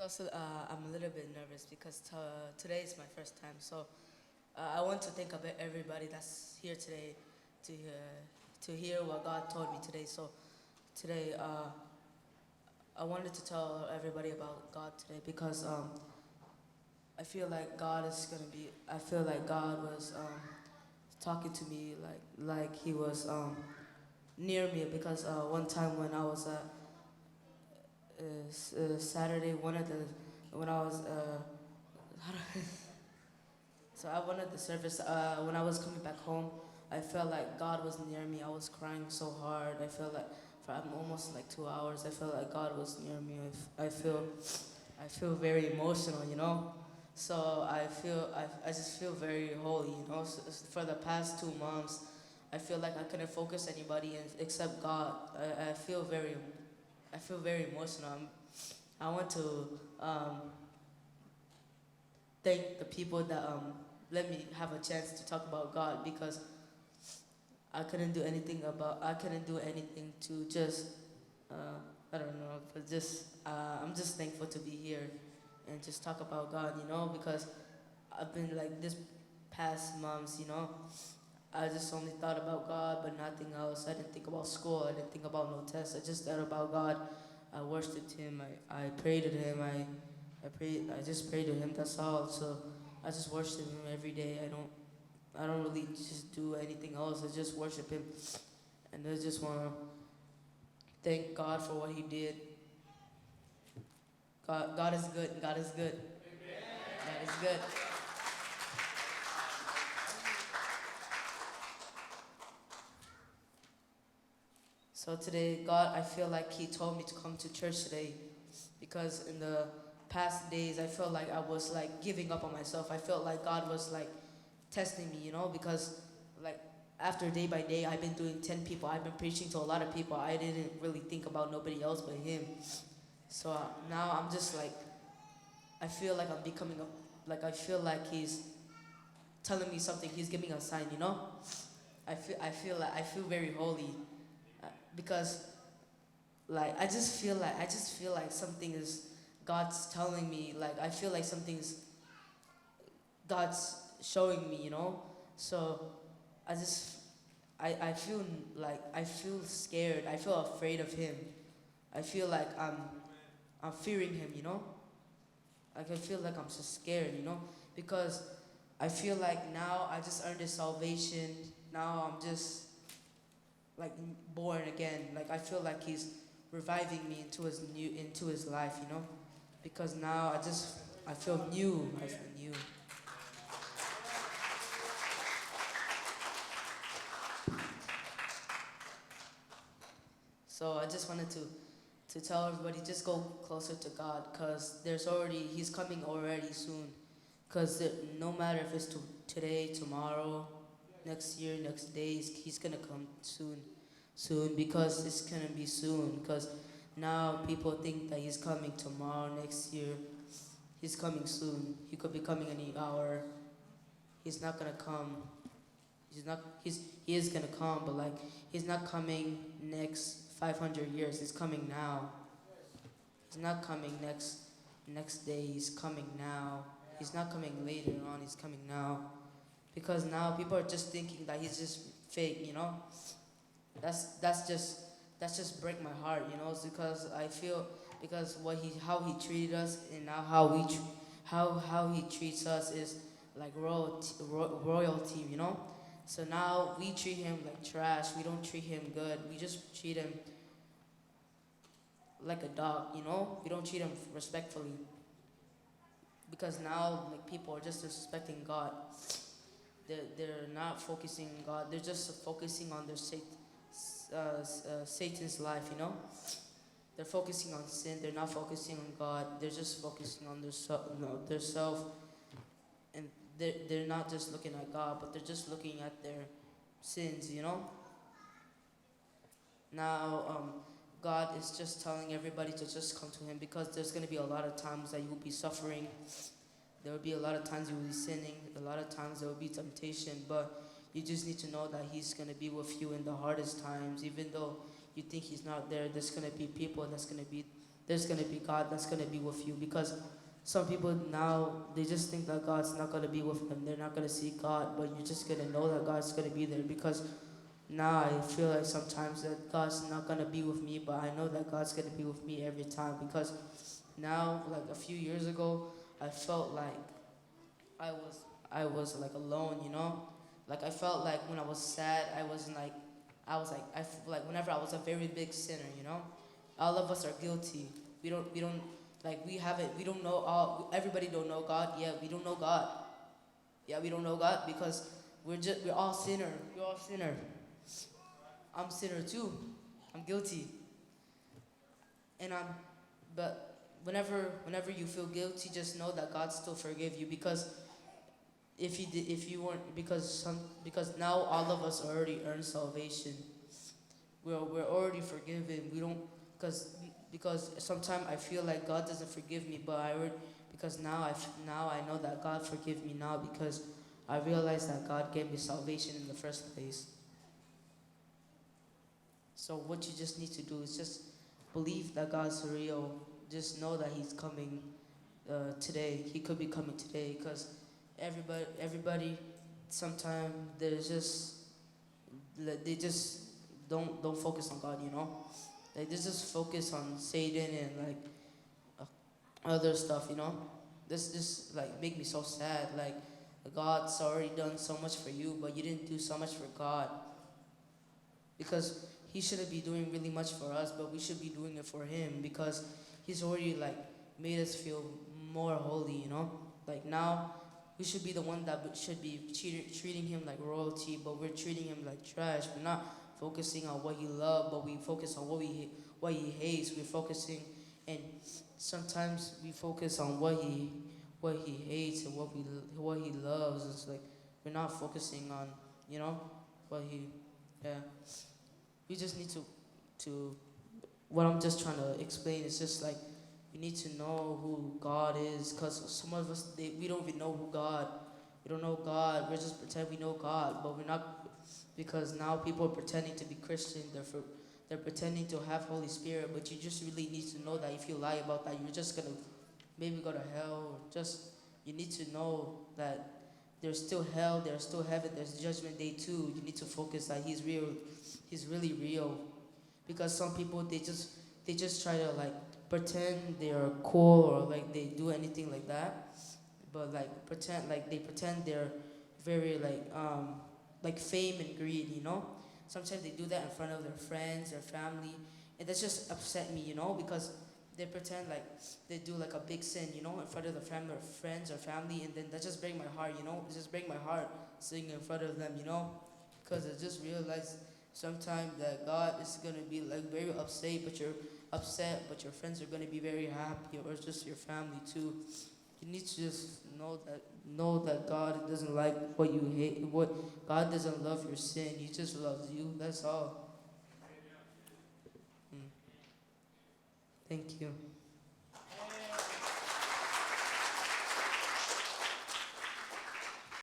So I'm a little bit nervous because today is my first time. So I want to thank everybody that's here today to hear what God told me today. So today I wanted to tell everybody about God today because I feel like God is gonna be. I feel like God was talking to me like He was near me because one time when I was at Saturday, one of the when I was so I wanted the service. When I was coming back home, I felt like God was near me. I was crying so hard. I felt like for almost like 2 hours, I felt like God was near me. I feel very emotional, you know. So I just feel very holy, you know. For the past 2 months, I feel like I couldn't focus anybody except God. I feel very emotional. I want to um, thank the people that let me have a chance to talk about God because I couldn't do anything to just uh, I don't know, but just I'm just thankful to be here and just talk about God, you know, because I've been like this past months, you know, I just only thought about God but nothing else. I didn't think about school. I didn't think about no tests. I just thought about God. I worshipped Him. I prayed to Him. I just prayed to Him. That's all. So I just worship Him every day. I don't really just do anything else. I just worship Him, and I just want to thank God for what He did. God is good. God is good. God is good. So today, God, I feel like He told me to come to church today because in the past days, I felt like I was like giving up on myself. I felt like God was like testing me, you know, because like after day by day, I've been doing 10 people. I've been preaching to a lot of people. I didn't really think about nobody else but Him. So now I'm just like, I feel like I'm becoming like I feel like He's telling me something. He's giving a sign, you know. I feel very holy because like I just feel like something is God's telling me. Like I feel like something's God's showing me, you know. So I just I feel like I feel scared. I feel afraid of Him. I feel like I'm fearing Him, you know. Like I feel like I'm so scared, you know, because I feel like now I just earned this salvation. Now I'm just like born again. Like I feel like He's reviving me into His life, you know, because now I feel new. I feel new. So I just wanted to tell everybody just go closer to God, cause He's coming already soon. Cause no matter if it's today, tomorrow, next year, next days, He's gonna come soon because it's gonna be soon. Cause now people think that He's coming tomorrow, next year. He's coming soon. He could be coming any hour. He's not gonna come. He is gonna come, but like He's not coming next 500 years. He's coming now. He's not coming next day. He's coming now. He's not coming later on. He's coming now. Because now people are just thinking that He's just fake, you know. That's that's just that's just break my heart, you know. It's because I feel because how He treated us and now how He treats us is like royalty, you know. So now we treat Him like trash. We don't treat Him good. We just treat Him like a dog, you know. We don't treat Him respectfully because now like people are just disrespecting God. They're not focusing on God. They're just focusing on Satan's life, you know. They're focusing on sin. They're not focusing on God. They're just focusing on their self, and they're not just looking at God, but they're just looking at their sins, you know. Now, God is just telling everybody to just come to Him because there's gonna be a lot of times that you will be suffering. There will be a lot of times you will be sinning. A lot of times there will be temptation, but you just need to know that He's gonna be with you in the hardest times. Even though you think He's not there, there's gonna be people that's gonna be there's gonna be God that's gonna be with you. Because some people now they just think that God's not gonna be with them. They're not gonna see God, but you're just gonna know that God's gonna be there. Because now I feel like sometimes that God's not gonna be with me, but I know that God's gonna be with me every time. Because now, like a few years ago, I felt like I was I was like alone, you know. Like I felt like when I was sad, I was like like whenever I was a very big sinner, you know. All of us are guilty. We don't like we don't know all everybody don't know God. Yeah, we don't know God. Yeah, we don't know God because we're all sinner. We're all sinner. I'm sinner too. I'm guilty. And I'm but whenever you feel guilty, just know that God still forgive you. Because if you weren't, because now all of us already earned salvation. We're already forgiven. We don't because sometimes I feel like God doesn't forgive me, but because now I know that God forgive me now, because I realize that God gave me salvation in the first place. So what you just need to do is just believe that God's real. Just know that He's coming today. He could be coming today, because everybody sometimes there's just they just don't focus on God, you know. Like they just focus on Satan and like other stuff, you know. This just like make me so sad. Like God's already done so much for you, but you didn't do so much for God. Because He shouldn't be doing really much for us, but we should be doing it for Him, because He's already like made us feel more holy, you know. Like now we should be the one that should be treating Him like royalty, but we're treating Him like trash. We're not focusing on what He loves, but we focus on what He hates. We're focusing, and sometimes we focus on what He hates and what He loves. It's like we're not focusing on, you know, what He, yeah. We just need to what I'm just trying to explain is just like we need to know who God is, because some of us we don't even know who God. We don't know God. We're just pretend we know God, but we're not, because now people are pretending to be Christian. They're pretending to have Holy Spirit, but you just really need to know that if you lie about that, you're just gonna maybe go to hell. Or just you need to know that there's still hell, there's still heaven, there's judgment day too. You need to focus that He's real. He's really real. Because some people they just try to like pretend they're cool, or like they do anything like that, but they pretend they're very like fame and greed, you know. Sometimes they do that in front of their friends, their family, and that just upset me, you know, because they pretend like they do like a big sin, you know, in front of the family or friends or family, and then that just break my heart, you know. It just break my heart singing in front of them, you know, because I just realized sometimes that God is gonna be like very upset, but your friends are gonna be very happy, or just your family too. You need to just know that God doesn't like what you hate. What God doesn't love your sin. He just loves you. That's all. Mm. Thank you.